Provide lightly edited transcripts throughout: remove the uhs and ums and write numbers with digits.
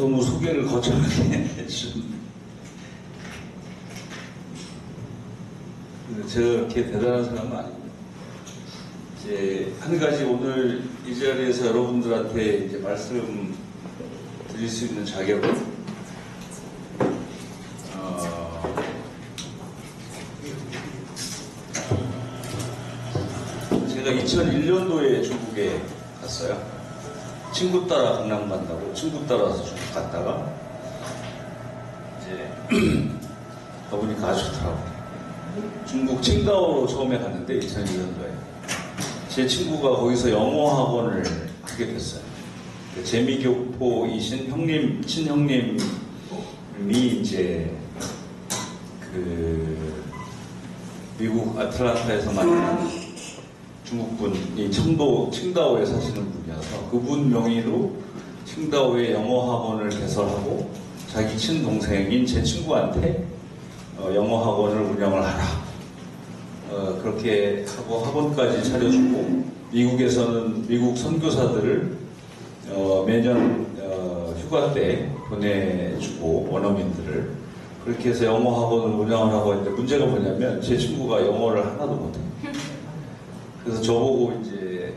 너무 소개를 거창하게 해주셨는데 제가 그렇게 대단한 사람은 아닙니다. 이제 한 가지 오늘 이 자리에서 여러분들한테 이제 말씀 드릴 수 있는 자격은 제가 2001년도에 중국에 갔어요. 친구 따라 강남 간다고 친구 따라서 중국 갔다가 이제 가보니까 아주 좋더라고요. 중국 칭다오로 처음에 갔는데 2001년도에 제 친구가 거기서 영어 학원을 하게 됐어요. 재미교포이신 형님, 친형님이 이제 그 미국 아틀란타에서 만난 중국분이 칭다오에 사시는 분이어서 그분 명의로 칭다오의 영어 학원을 개설하고 자기 친동생인 제 친구한테 영어 학원을 운영을 하라. 그렇게 하고 학원까지 차려주고 미국에서는 미국 선교사들을 매년 휴가 때 보내주고 원어민들을 그렇게 해서 영어 학원을 운영을 하고 있는데 문제가 뭐냐면 제 친구가 영어를 하나도 못해요. 그래서 저보고 이제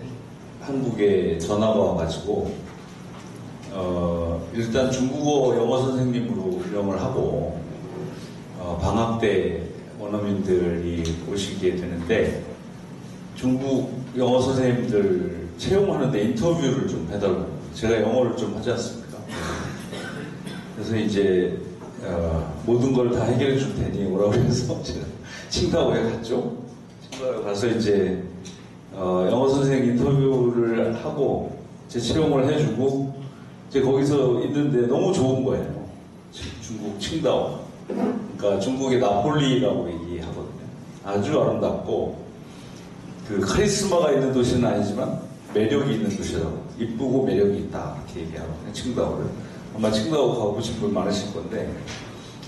한국에 전화가 와가지고 일단 중국어 영어 선생님으로 운영을 하고 방학 때 원어민들이 오시게 되는데 중국 영어 선생님들 채용하는데 인터뷰를 좀 해달라고. 제가 영어를 좀 하지 않습니까? 그래서 이제 모든 걸 다 해결해 줄 테니 오라고 해서 제가 칭다오에 갔죠. 칭다오에 가서 이제 영어 선생 인터뷰를 하고 제 채용을 해주고 이제 거기서 있는데 너무 좋은 거예요. 중국 칭다오. 그러니까 중국의 나폴리라고 얘기하거든요. 아주 아름답고 그 카리스마가 있는 도시는 아니지만 매력이 있는 도시라고. 이쁘고 매력이 있다 이렇게 얘기하거든요. 칭다오를. 아마 칭다오 가고 싶은 분 많으실 건데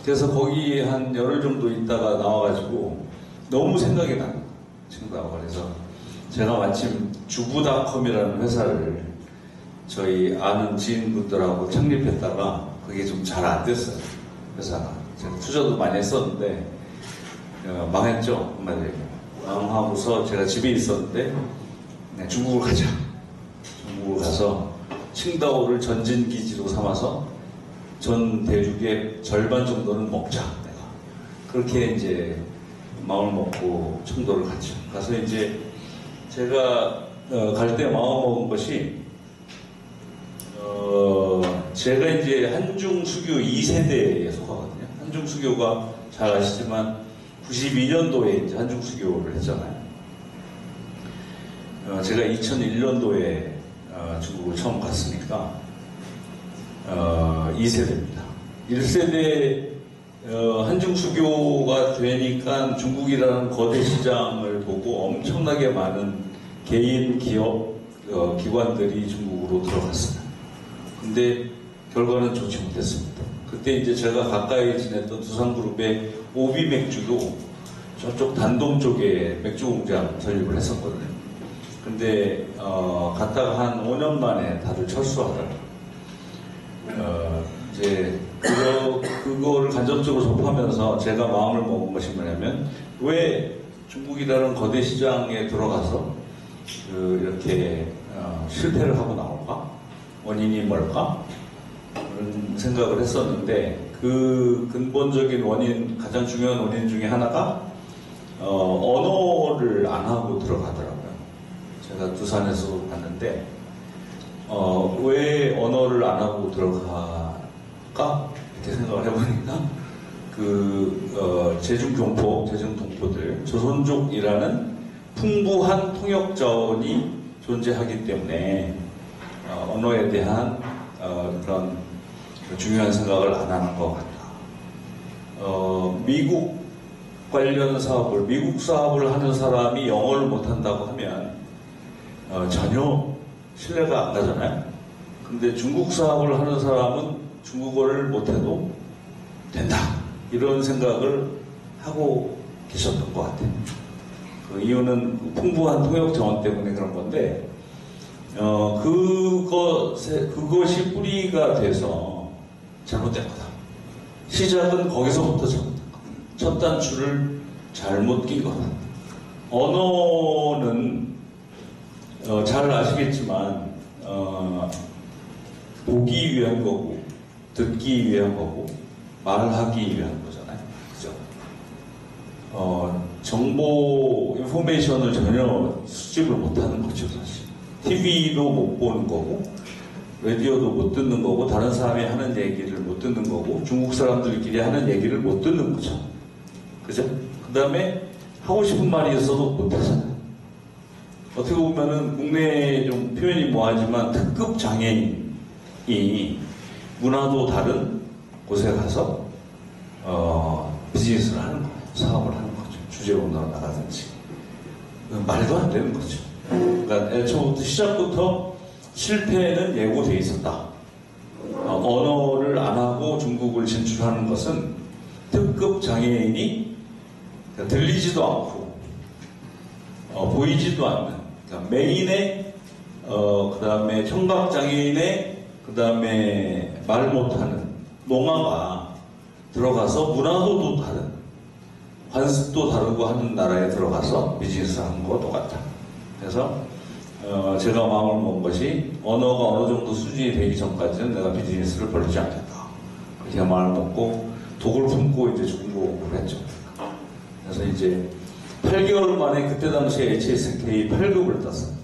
그래서 거기 한 열흘 정도 있다가 나와가지고 너무 생각이 나요. 칭다오가. 그래서 제가 마침 주부닷컴이라는 회사를 저희 아는 지인분들하고 창립했다가 그게 좀 잘 안 됐어요. 회사가. 제가 투자도 많이 했었는데 망했죠. 한마디로. 망하고서 제가 집에 있었는데 중국을 가자. 중국을 가서 칭다오를 전진기지로 삼아서 전 대륙의 절반 정도는 먹자. 내가. 그렇게 이제 마음을 먹고 청도를 갔죠. 가서 이제 제가 갈 때 마음먹은 것이 제가 이제 한중수교 2세대에 속하거든요. 한중수교가 잘 아시지만 92년도에 이제 한중수교를 했잖아요. 제가 2001년도에 중국을 처음 갔으니까 2세대입니다. 1세대 한중수교가 되니까 중국이라는 거대 시장을 보고 엄청나게 많은 개인 기업 기관들이 중국으로 들어갔어요. 근데 결과는 좋지 못했습니다. 그때 이제 제가 가까이 지냈던 두산그룹의 오비 맥주도 저쪽 단동 쪽에 맥주 공장 설립을 했었거든요. 근데 갔다가 한 5년 만에 다들 철수하더라고요. 이제 그거를 간접적으로 접하면서 제가 마음을 먹은 것이 뭐냐면 왜 중국이라는 거대 시장에 들어가서 이렇게 실패를 하고 나올까? 원인이 뭘까? 그런 생각을 했었는데 그 근본적인 원인, 가장 중요한 원인 중에 하나가 언어를 안 하고 들어가더라고요. 제가 두산에서 봤는데 왜 언어를 안 하고 들어갈까? 이렇게 생각을 해보니까 제중동포들, 조선족이라는 풍부한 통역 자원이 존재하기 때문에 언어에 대한 그런 중요한 생각을 안 하는 것 같다. 미국 관련 사업을, 미국 사업을 하는 사람이 영어를 못한다고 하면 전혀 신뢰가 안 가잖아요. 근데 중국 사업을 하는 사람은 중국어를 못해도 된다. 이런 생각을 하고 계셨던 것 같아요. 그 이유는 풍부한 통역 자원 때문에 그런 건데, 그것이 뿌리가 돼서 잘못된 거다. 시작은 거기서부터 잘못된 거다. 첫 단추를 잘못 낀 거다. 언어는 잘 아시겠지만 보기 위한 거고 듣기 위한 거고 말하기 위한 거잖아요. 그죠? 정보 인포메이션을 전혀 수집을 못하는 거죠, 사실. TV도 못 보는 거고 라디오도 못 듣는 거고 다른 사람이 하는 얘기를 못 듣는 거고 중국 사람들끼리 하는 얘기를 못 듣는 거죠. 그죠? 그 다음에 하고 싶은 말이 있어도 못 하잖아요. 어떻게 보면은 국내에 좀 표현이 뭐하지만 특급 장애인이 문화도 다른 곳에 가서 비즈니스를 하는 거예요. 사업을 하는 거죠. 주재원으로 나가든지. 말도 안 되는 거죠. 그러니까 애초부터 시작부터 실패는 예고돼 있었다. 언어를 안 하고 중국을 진출하는 것은 특급 장애인이 들리지도 않고 보이지도 않는 그러니까 메인의 그 다음에 청각 장애인의 그 다음에 말 못하는 농아가 들어가서 문화도 또 다른 관습도 다르고 하는 나라에 들어가서 비즈니스 하는 거 똑같다. 그래서 제가 마음을 먹은 것이 언어가 어느 정도 수준이 되기 전까지는 내가 비즈니스를 벌리지 않겠다. 그렇게 마음을 먹고 독을 품고 이제 중국을 했죠. 그래서 이제 8개월 만에 그때 당시에 HSK 8급을 땄어요.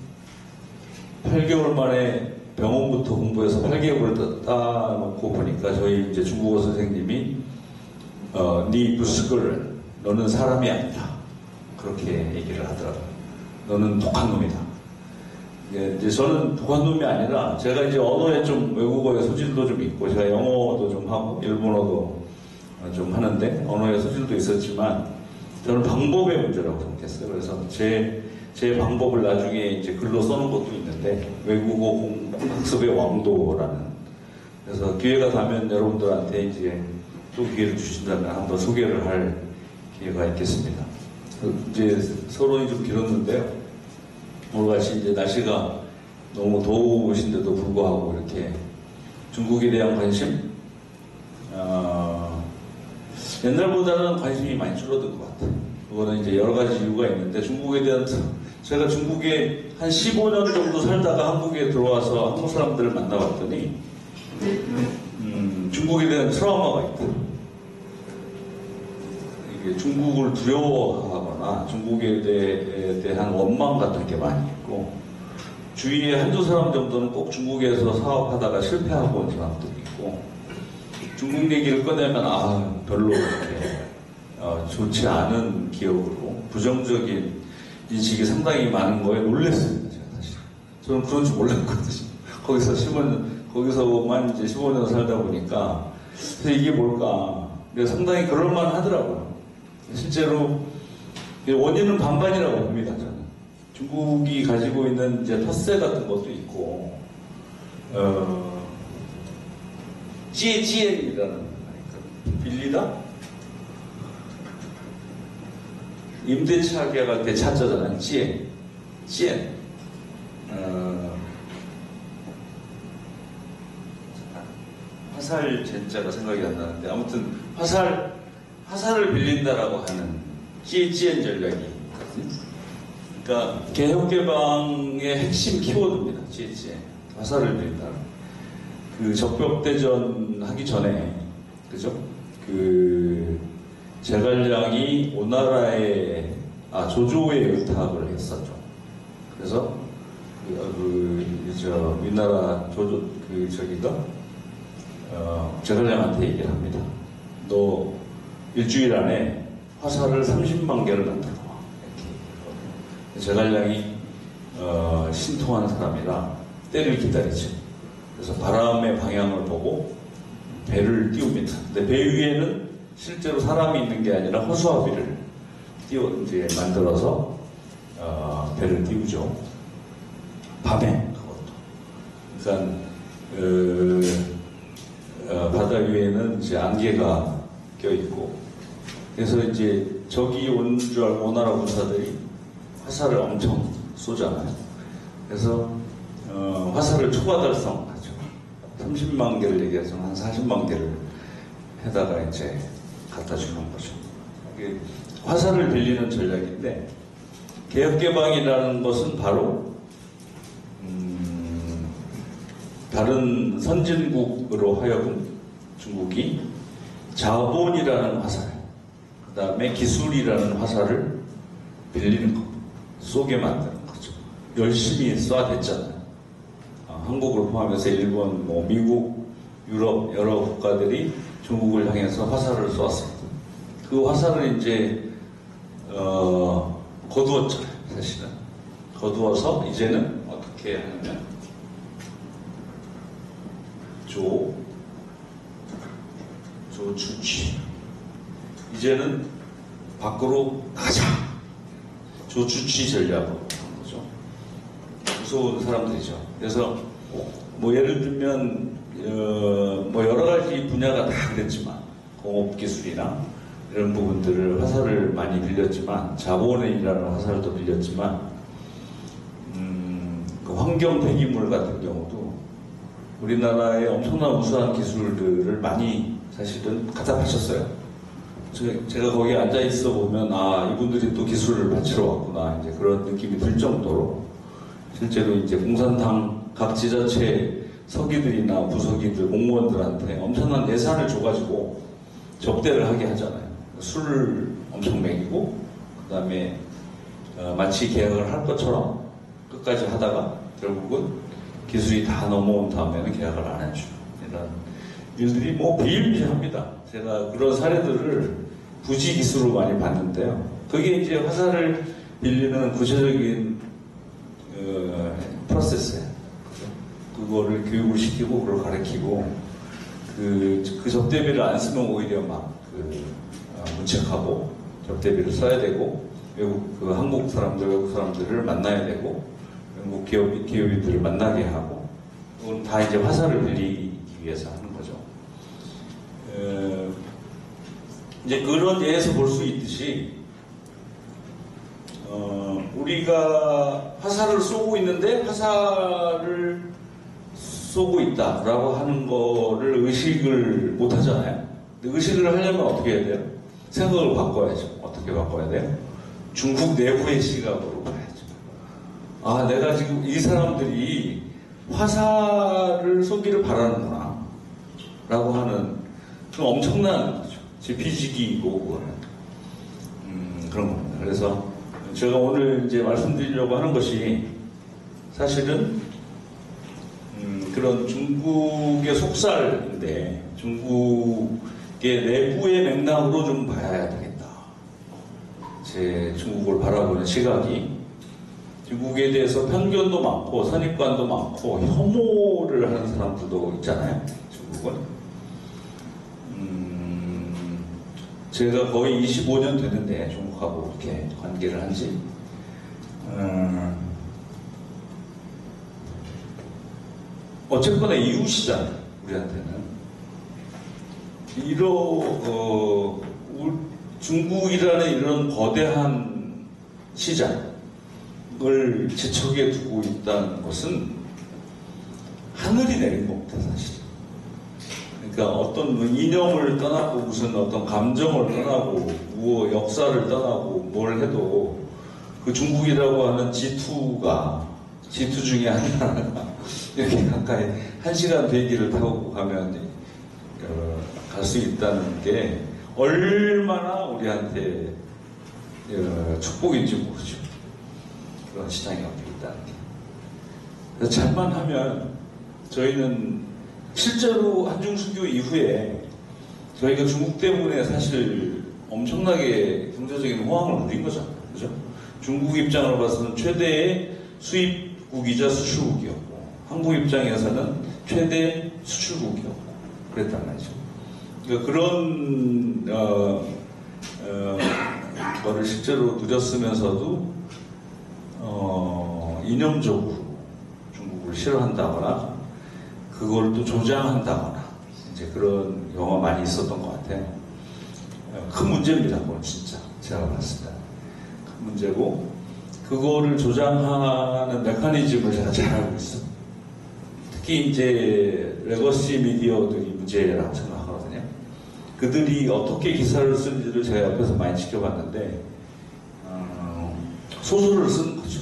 8개월 만에 병원부터 공부해서 8개월을 따놓고 보니까 저희 이제 중국어 선생님이 네 부스글 너는 사람이 아니다. 그렇게 얘기를 하더라고요. 너는 독한 놈이다. 이제 저는 독한 놈이 아니라 제가 이제 언어에 좀 외국어의 소질도 좀 있고 제가 영어도 좀 하고 일본어도 좀 하는데 언어의 소질도 있었지만 저는 방법의 문제라고 생각했어요. 그래서 제 방법을 나중에 이제 글로 써놓은 것도 있는데 외국어 학습의 왕도라는 그래서 기회가 되면 여러분들한테 이제 또 기회를 주신다면 한번 소개를 할 기회가 있겠습니다. 이제 서론이 좀 길었는데요. 오늘같이 이제 날씨가 너무 더우신데도 불구하고 이렇게 중국에 대한 관심 옛날보다는 관심이 많이 줄어든 것 같아요. 그거는 이제 여러 가지 이유가 있는데 중국에 대한 제가 중국에 한 15년 정도 살다가 한국에 들어와서 한국 사람들을 만나봤더니 중국에 대한 트라우마가 있다. 이게 중국을 두려워하거나 중국에 대한 원망 같은 게 많이 있고 주위에 한두 사람 정도는 꼭 중국에서 사업하다가 실패하고 온 사람들이 있고 중국 얘기를 꺼내면 별로 그렇게 좋지 않은 기억으로 부정적인 인식이 상당히 많은 거에 놀랐습니다. 제가 사실 저는 그런 줄 몰랐거든요. 거기서만 이제 15년 살다 보니까 그래서 이게 뭘까? 상당히 그럴만 하더라고요. 실제로 원인은 반반이라고 봅니다. 저는 중국이 가지고 있는 이제 텃세 같은 것도 있고 찌에찌엔이라는 빌리다? 임대차 계약할 때 차자잖아요. 찌엔. 화살 젠자가 생각이 안 나는데 아무튼 화살을 빌린다라고 하는 찌엔 전략이 있거든요. 그러니까 개혁개방의 핵심 키워드입니다. 찌엔. 화살을 빌린다. 그 적벽대전 하기 전에 그죠? 제갈량이 오나라에 조조에 의탁을 했었죠. 그래서 위나라 조조 제갈량한테 얘기를 합니다. 너 일주일 안에 화살을 30만 개를 만들어 와. 제갈량이 신통한 사람이라 때를 기다리죠. 그래서 바람의 방향을 보고 배를 띄웁니다. 근데 배 위에는 실제로 사람이 있는 게 아니라 허수아비를 이제 만들어서 배를 띄우죠. 밤에 그것도. 그러니까 바다 위에는 이제 안개가 껴있고 그래서 이제 적이 온 줄 알고 오나라 군사들이 화살을 엄청 쏘잖아요. 그래서 화살을 초과 달성하죠. 30만 개를 얘기해서 한 40만 개를 해다가 이제 갖다 주는 거죠. 이게 화살을 빌리는 전략인데, 개혁개방이라는 것은 바로 다른 선진국으로 하여금 중국이 자본이라는 화살, 그 다음에 기술이라는 화살을 빌리는 거, 쏘게 만드는 거죠. 열심히 쏴댔잖아요. 한국을 포함해서 일본, 미국, 유럽 여러 국가들이 중국을 향해서 화살을 쏘았습니다. 그 화살을 이제 거두었잖아요. 사실은 거두어서 이제는 어떻게 하냐면 조주취, 이제는 밖으로 나가자, 조주취 전략으로 하는 거죠. 무서운 사람들이죠. 그래서 예를 들면 여러 가지 분야가 다 그랬지만, 공업기술이나 이런 부분들을 화살을 많이 빌렸지만, 자본이라는 화살도 빌렸지만, 그 환경 폐기물 같은 경우도 우리나라의 엄청난 우수한 기술들을 많이 사실은 갖다 바쳤어요. 제가 거기에 앉아 있어 보면, 이분들이 또 기술을 바치러 왔구나, 이제 그런 느낌이 들 정도로, 실제로 이제 공산당 각 지자체 서기들이나 부서기들, 공무원들한테 엄청난 예산을 줘가지고 접대를 하게 하잖아요. 술을 엄청 먹이고, 그 다음에 마치 계약을 할 것처럼 끝까지 하다가 결국은 기술이 다 넘어온 다음에는 계약을 안 해주고, 이런 일들이 비일비재합니다. 제가 그런 사례들을 부지 기술로 많이 봤는데요. 그게 이제 화살을 빌리는 구체적인 프로세스예요. 그거를 교육을 시키고, 그걸 가르치고, 그 접대비를 안 쓰면 오히려 문책하고, 접대비를 써야 되고, 한국 사람들, 외국 사람들을 만나야 되고, 외국 기업인들을 만나게 하고, 그건 다 이제 화살을 빌리기 위해서 하는 거죠. 이제 그런 예에서 볼 수 있듯이, 우리가 화살을 쏘고 있는데 화살을 쏘고 있다라고 하는 거를 의식을 못 하잖아요. 근데 의식을 하려면 어떻게 해야 돼요? 생각을 바꿔야죠. 어떻게 바꿔야 돼요? 중국 내부의 시각으로 봐야죠. 내가 지금 이 사람들이 화살을 쏘기를 바라는구나 라고 하는 좀 엄청난 거죠. 제 비지기이고 그런 겁니다. 그래서 제가 오늘 이제 말씀드리려고 하는 것이 사실은 그런 중국의 속살인데, 중국의 내부의 맥락으로 좀 봐야 되겠다. 제 중국을 바라보는 시각이, 중국에 대해서 편견도 많고 선입관도 많고 혐오를 하는 사람들도 있잖아요. 중국은 제가 거의 25년 됐는데 중국하고 이렇게 관계를 한지 어쨌거나 이웃이잖아요. 우리한테는 중국이라는 이런 거대한 시장을 지척에 두고 있다는 것은 하늘이 내린 겁니다, 사실. 그러니까 어떤 이념을 떠나고 무슨 어떤 감정을 떠나고 역사를 떠나고 뭘 해도 그 중국이라고 하는 G2 중에 하나가 이렇게 가까이 1시간 비행기를 타고 가면 갈 수 있다는 게 얼마나 우리한테 축복인지 모르죠. 그런 시장이 어디 있다는 게. 그래서 잘만 하면 저희는 실제로 한중수교 이후에 저희가 중국 때문에 사실 엄청나게 경제적인 호황을 누린 거잖아요. 그죠? 중국 입장으로 봐서는 최대의 수입국이자 수출국이었고, 한국 입장에서는 최대 수출국이었고, 그랬단 말이죠. 그러니까 그런 거를 실제로 누렸으면서도 이념적으로 중국을 싫어한다거나 그걸 또 조장한다거나 이제 그런 경우가 많이 있었던 것 같아요. 큰 문제입니다. 그건 진짜 제가 봤을 때 큰 문제고, 그거를 조장하는 메커니즘을 제가 잘 알고 있어요. 특히 이제 레거시 미디어들이 문제라고 생각하거든요. 그들이 어떻게 기사를 쓰는지를 제가 옆에서 많이 지켜봤는데 소설을 쓰는 거죠.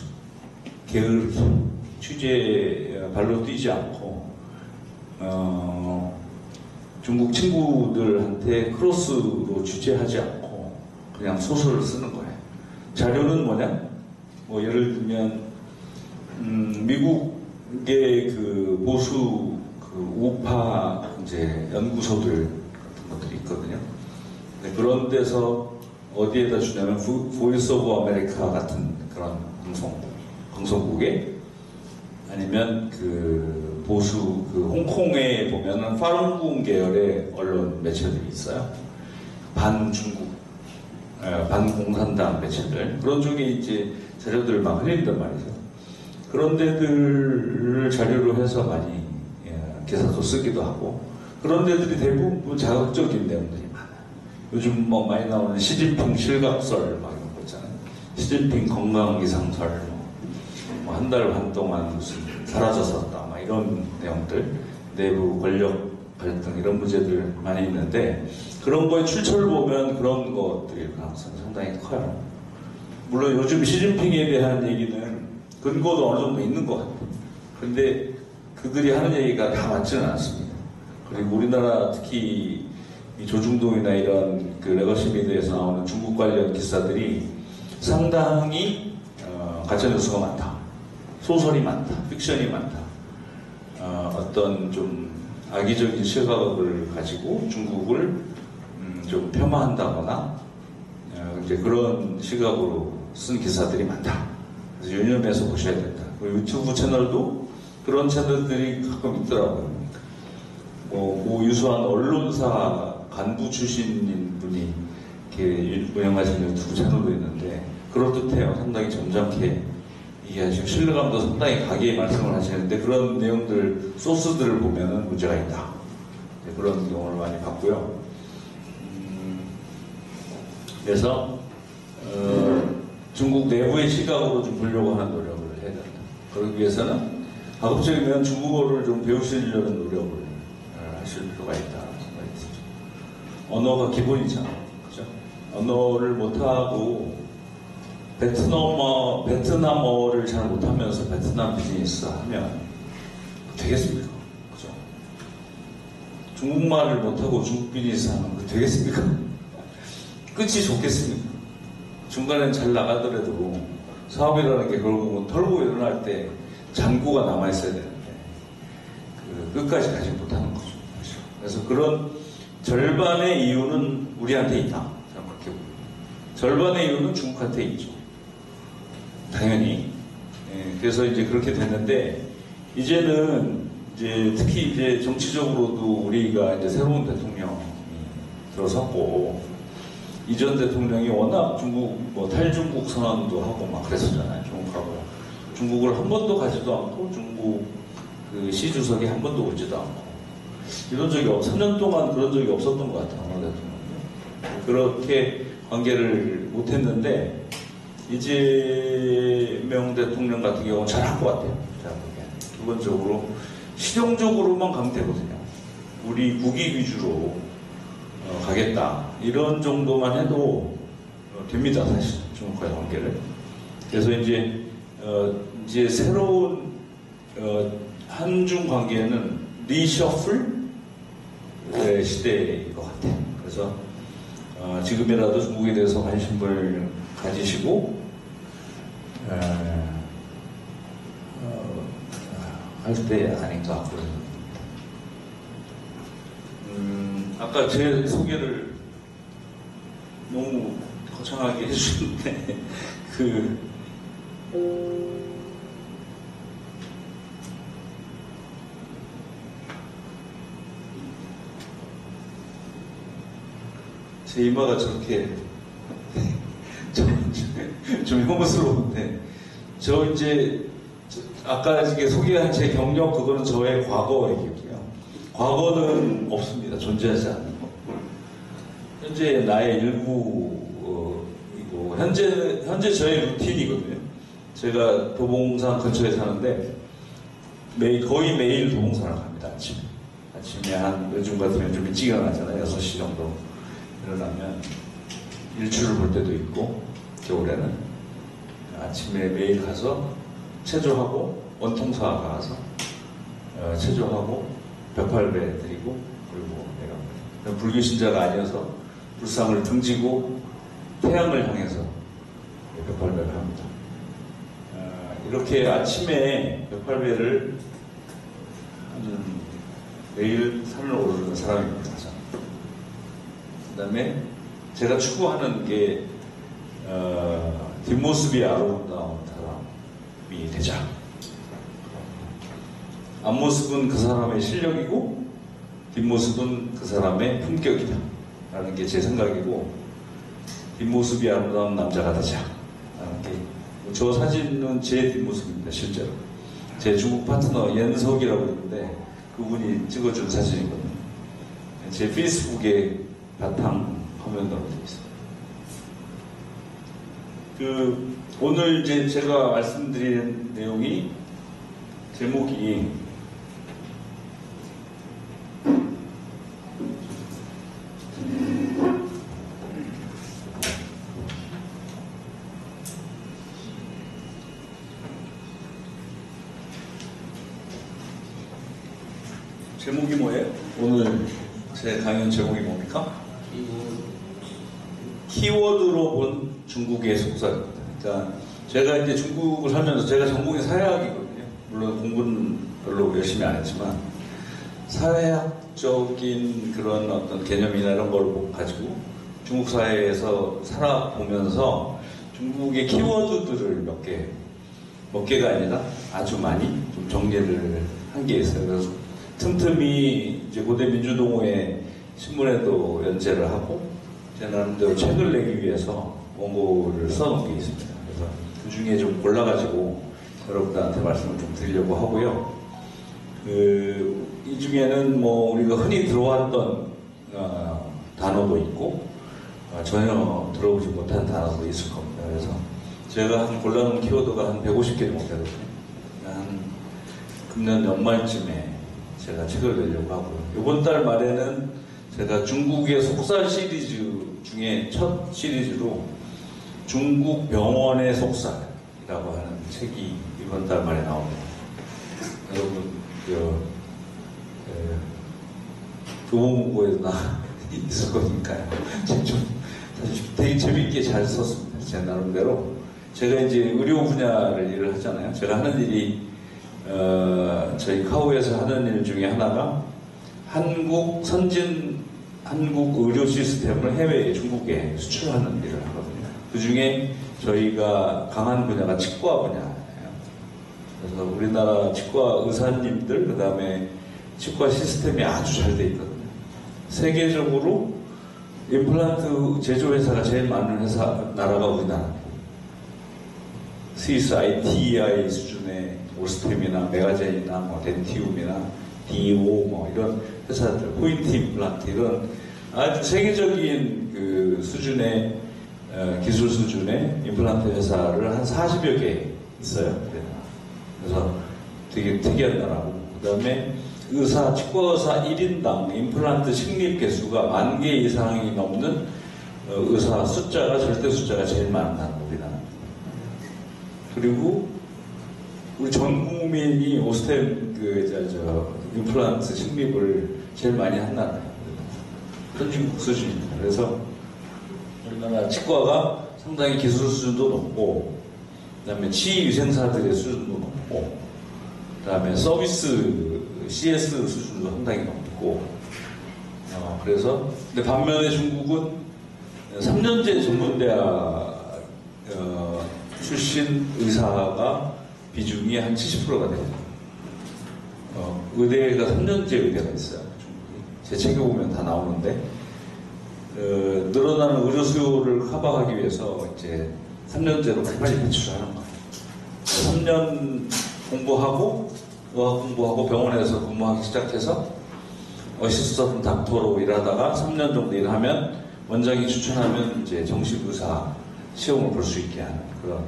게으르게 취재 발로 뛰지 않고 중국 친구들한테 크로스로 취재하지 않고 그냥 소설을 쓰는 거예요. 자료는 뭐냐? 뭐 예를 들면 미국의 그 보수 그 우파 이제 연구소들 같은 것들이 있거든요. 네, 그런 데서 어디에다 주냐면 보이스 오브 아메리카 같은 그런 방송국에 아니면 그 보수 그 홍콩에 보면은 파룬궁 계열의 언론 매체들이 있어요. 반중국, 반공산당 매체들 그런 쪽에 이제 자료들을 막 흘린단 말이죠. 그런 데들을 자료로 해서 많이 기사도 쓰기도 하고 그런 데들이 대부분 자극적인 내용들이 많아요. 요즘 뭐 많이 나오는 시진핑 실각설 막 이런 거 있잖아요. 시진핑 건강 이상설 뭐 한 달 반 동안 무슨 사라졌었다 막 이런 내용들 내부 권력 갈등 이런 문제들 많이 있는데 그런 거에 출처를 보면 그런 것들이 가능성이 상당히 커요. 물론 요즘 시진핑에 대한 얘기는 근거도 어느 정도 있는 것 같아요. 근데 그들이 하는 얘기가 다 맞지는 않습니다. 그리고 우리나라 특히 이 조중동이나 이런 그 레거시 미디어에서 나오는 중국 관련 기사들이 상당히 가짜뉴스가 많다. 소설이 많다. 픽션이 많다. 어떤 좀 악의적인 시각을 가지고 중국을 좀 폄하한다거나 이제 그런 시각으로 쓴 기사들이 많다. 그래서 유념해서 보셔야 된다. 유튜브 채널도 그런 채널들이 가끔 있더라고요. 뭐 유수한 언론사 간부 출신인 분이 이렇게 운영하시는 유튜브 채널도 있는데 그럴듯해요. 상당히 점잖게 얘기하시고 신뢰감도 상당히 가게 말씀을 하시는데 그런 내용들 소스들을 보면은 문제가 있다. 그런 경우를 많이 봤고요. 그래서 중국 내부의 시각으로 좀 보려고 하는 노력을 해야 된다. 그러기 위해서는 가급적이면 중국어를 좀 배우시려는 노력을 하실 필요가 있다 생각이 듭니다. 언어가 기본이잖아요. 그죠? 언어를 못하고 베트남어를 잘 못하면서 베트남 비즈니스 하면 되겠습니까? 그죠? 중국말을 못하고 중국 비즈니스 하면 되겠습니까? 끝이 좋겠습니까? 중간엔 잘 나가더라도 사업이라는 게 결국은 털고 일어날 때 잔고가 남아있어야 되는데 끝까지 가지 못하는 거죠. 그래서 그런 절반의 이유는 우리한테 있다. 저는 그렇게 봅니다. 절반의 이유는 중국한테 있죠. 당연히. 그래서 이제 그렇게 됐는데 이제는 이제 특히 이제 정치적으로도 우리가 이제 새로운 대통령이 들어섰고 이전 대통령이 워낙 중국 뭐 탈중국 선언도 하고 막 그랬었잖아요. 중국하고 중국을 한 번도 가지도 않고 중국 그 시 주석이 한 번도 오지도 않고 이런 적이 3년 동안 그런 적이 없었던 것 같아요. 어느 대통령이 그렇게 관계를 못했는데 이재명 대통령 같은 경우는 잘한 것 같아요. 기본적으로 실용적으로만 가면 되거든요. 우리 국익 위주로 가겠다 이런 정도만 해도 됩니다. 사실 중국과의 관계를. 그래서 이제 새로운 한중 관계는 리셔플 시대인 것 같아요. 그래서 지금이라도 중국에 대해서 관심을 가지시고 할 때 아닌가 그런. 아까 제 소개를 너무 거창하게 해주셨는데 제 이마가 저렇게 좀 혐오스러운데 아까 소개한 제 경력 그거는 저의 과거 얘기고요. 과거는 없습니다. 존재하지 않는 거. 현재 나의 일부이고 현재 저의 루틴이거든요. 제가 도봉산 근처에 사는데 거의 매일 도봉사를 갑니다. 아침에 요즘 같으면 좀 일찍 일어나잖아요. 6시 정도 일어나면 일출을 볼 때도 있고, 겨울에는 아침에 매일 가서 체조하고, 원통사 가서 체조하고, 벽팔배 드리고, 그리고 내가 불교 신자가 아니어서 불상을 등지고 태양을 향해서 벽팔배를 합니다. 이렇게 아침에 벽팔배를 하는 매일 산을 오르는 사람입니다. 그 다음에 제가 추구하는 게 뒷모습이 아름다운 사람이 되자. 앞모습은 그 사람의 실력이고 뒷모습은 그 사람의 품격이다 라는 게 제 생각이고, 뒷모습이 아름다운 남자가 되자 라는 게, 저 사진은 제 뒷모습입니다. 실제로 제 중국 파트너 연석이라고 있는데 그분이 찍어준 사진이거든요. 제 페이스북에 바탕 화면으로 되어 있습니다. 오늘 이제 제가 말씀드린 내용이, 제목이 뭐예요? 오늘 제 강연 제목이 뭡니까? 키워드로 본 중국의 속살입니다. 그러니까 제가 이제 중국을 살면서, 제가 전공이 사회학이거든요. 물론 공부는 별로 열심히 안 했지만 사회학적인 그런 어떤 개념이나 이런 걸 가지고 중국 사회에서 살아보면서 중국의 키워드들을 몇 개가 아니라 아주 많이 좀 정리를 한 게 있어요. 그래서 틈틈이 이제 고대 민주동호회 신문에도 연재를 하고, 제 나름대로 책을 내기 위해서 원고를 써놓은 게 있습니다. 그래서 그 중에 좀 골라가지고 여러분들한테 말씀을 좀 드리려고 하고요. 이 중에는 뭐 우리가 흔히 들어왔던 단어도 있고, 전혀 들어보지 못한 단어도 있을 겁니다. 그래서 제가 골라놓은 키워드가 한 150개 정도 되거든요. 한 금년 연말쯤에 제가 책을 내려고 하고요. 이번 달 말에는 제가 중국의 속살 시리즈 중에 첫 시리즈로 중국 병원의 속살이라고 하는 책이 이번 달 말에 나옵니다. 여러분, 교보문고에도 있을 거니까요. 사실 되게 재밌게 잘 썼습니다. 제 나름대로. 제가 이제 의료 분야를 일을 하잖아요. 제가 하는 일이 저희 카우에서 하는 일 중에 하나가 한국 의료 시스템을 해외에, 중국에 수출하는 일을 하거든요. 그 중에 저희가 강한 분야가 치과 분야예요. 그래서 우리나라 치과 의사님들, 그 다음에 치과 시스템이 아주 잘 돼 있거든요. 세계적으로 임플란트 제조회사가 제일 많은 나라가 우리나라입니다. 스위스 ITI 수준의 오스템이나 메가젠이나 뭐 덴티움이나 DO 이런 회사들, 포인트 임플란트, 이런 아주 세계적인 그 수준의 기술 수준의 임플란트 회사를 한 40여 개 있어요. 그래서 되게 특이한 나라고, 그 다음에 치과 의사 1인당 임플란트 식립 개수가 10,000개 이상이 넘는 의사 절대 숫자가 제일 많은 나라, 우리나라. 그리고 우리 전 국민이 오스템 임플란트 식립을 제일 많이 한 나라예요. 선진국 수준입니다. 그래서 우리나라 치과가 상당히 기술 수준도 높고, 그 다음에 치위생사들의 수준도 높고, 그 다음에 서비스 CS 수준도 상당히 높고, 그래서 근데 반면에 중국은 3년제 전문대학 출신 의사가 비중이 한 70%가 돼요. 의대가 3년제 의대가 있어요. 제 책에 보면 다 나오는데, 늘어나는 의료 수요를 커버하기 위해서 이제 3년제로 빨리 배출하는 거예요. 3년 공부하고, 의학 공부하고 병원에서 근무하기 시작해서 어시스턴트 닥터로 일하다가 3년 정도 일하면 원장이 추천하면 이제 정식 의사 시험을 볼 수 있게 하는 그런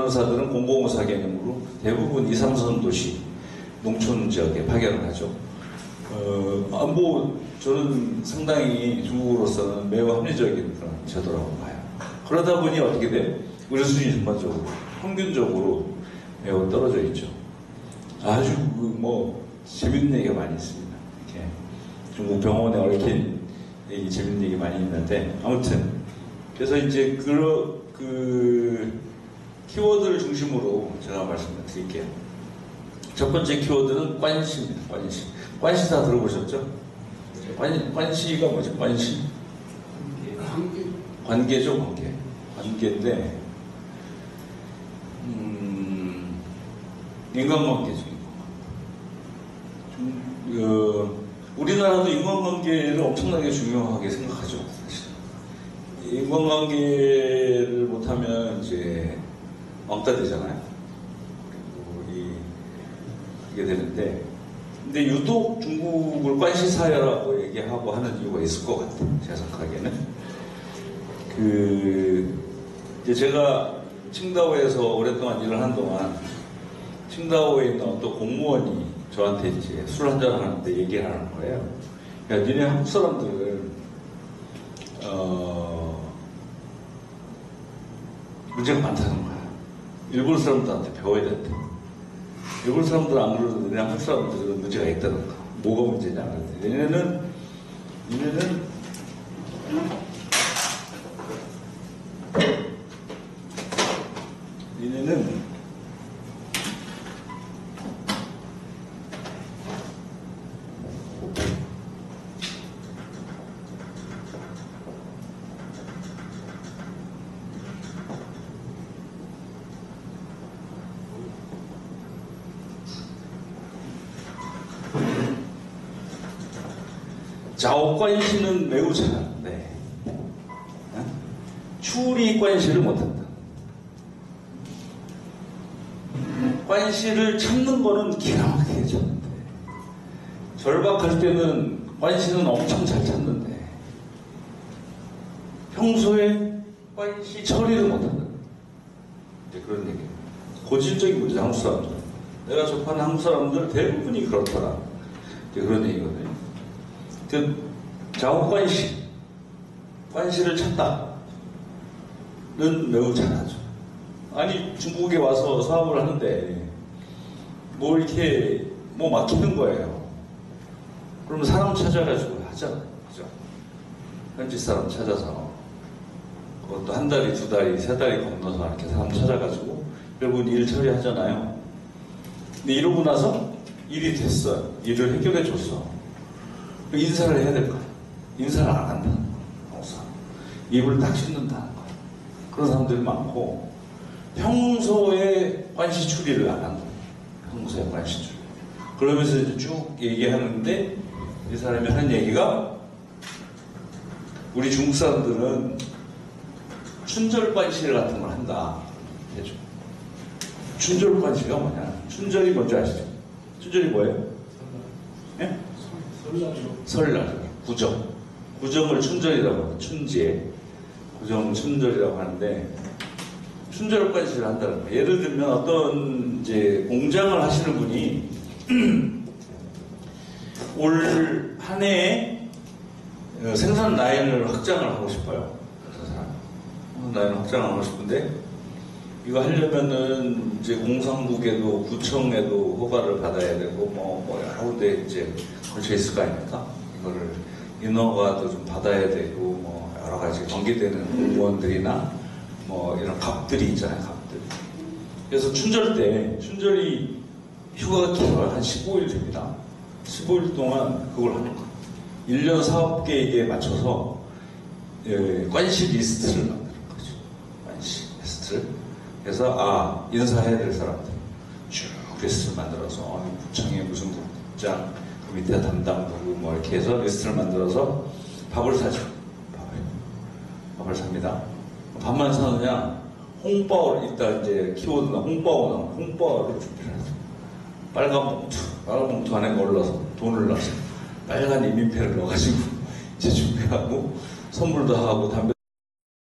의사들은 공공의사 개념으로 대부분 2, 3선 도시, 농촌 지역에 파견을 하죠. 저는 상당히 중국으로서는 매우 합리적인 그런 제도라고 봐요. 그러다 보니 어떻게 돼요? 우리 수준이 전반적으로, 평균적으로 매우 떨어져 있죠. 아주 재밌는 얘기가 많이 있습니다. 이렇게 중국 병원에 얽힌 얘기, 재밌는 얘기 많이 있는데, 아무튼 그래서 이제 그 키워드를 중심으로 제가 말씀을 드릴게요. 첫 번째 키워드는 관시입니다. 관시. 관시 다 들어보셨죠? 관시가 뭐죠? 관시? 관계죠, 관계. 관계인데, 인간관계죠, 인간관계. 우리나라도 인간관계를 엄청나게 중요하게 생각하죠, 사실. 인간관계를 못하면 이제 왕따 되잖아요. 그게 되는데, 근데 유독 중국을 관시사회라고 얘기하고 하는 이유가 있을 것 같아요. 제가 생각하기에는. 이제 제가 칭다오에서 오랫동안 일을 한 동안 칭다오에 있는 어떤 공무원이 저한테 이제 술 한잔 하는데 얘기를 하는 거예요. 야, 니네 한국 사람들, 문제가 많다는 거야. 일본 사람들한테 배워야 된대. 일본 사람들 안 그러도 니네 한국 사람들은 문제가 있다는 거. 뭐가 문제냐? 얘네는 자오관시는 매우 잘하는데 추리관시를 못한다. 관시를 참는 거는 기가 막히게 참는데 절박할 때는 관시는 엄청 잘 참는데 평소에 관시 처리를 못한다. 이제 그런 얘기예요. 고질적인 문제, 한국 사람들. 내가 접하는 한국 사람들 대부분이 그렇더라. 이제 그런 얘기거든요. 자오관시, 관시를 찾다는 매우 잘하죠. 아니, 중국에 와서 사업을 하는데 이렇게 막히는 거예요. 그러면 사람 찾아가지고 하잖아요. 그죠? 현지 사람 찾아서 그것도 한 달이, 두 달이, 세 달이 건너서 이렇게 사람 찾아가지고 결국은 일 처리하잖아요. 근데 이러고 나서 일이 됐어요. 일을 해결해 줬어. 인사를 해야 될 거야. 인사를 안 한다는 거야. 입을 딱 씻는다는 거야. 그런 사람들이 많고, 평소에 관시 추리를 안 한다. 평소에 관시 추리. 그러면서 이제 쭉 얘기하는데, 이 사람이 하는 얘기가, 우리 중국 사람들은 춘절 관시 같은 걸 한다. 해줘. 춘절 관시가 뭐냐? 춘절이 뭔지 아시죠? 춘절이 뭐예요? 예? 설날, 구정. 구정을 춘절이라고 합니다. 춘지에. 구정 춘절이라고 하는데, 춘절 관시를 한다는 거예요. 예를 들면 어떤 이제 공장을 하시는 분이 올 한 해에 생산 라인을 확장을 하고 싶어요. 라인을 확장을 하고 싶은데, 이거 하려면은 이제 공산국에도 구청에도 허가를 받아야 되고 여러 군데 이제 걸쳐 있을 거 아닙니까? 이거를 인허가도 좀 받아야 되고 여러 가지 관계되는 공무원들이나 이런 갑들이 있잖아요, 갑들. 그래서 춘절이 휴가가 길어요. 한 15일 됩니다. 15일 동안 그걸 하는 거예요. 1년 사업 계획에 맞춰서 관시 리스트를 만드는 거죠. 관시 리스트를. 그래서 인사해야 될 사람들 쭉 리스트를 만들어서 부청에 무슨 국장, 그 밑에 담당 누구 이렇게 해서 리스트를 만들어서 밥을 사죠. 밥을 삽니다. 밥만 사느냐? 홍바오를 이따 이제 키워드나 홍바오를 준비를 하죠. 빨간 봉투 안에 뭘 넣어서 돈을 넣어서 빨간 이민패를 넣어가지고 이제 준비하고 선물도 하고 담배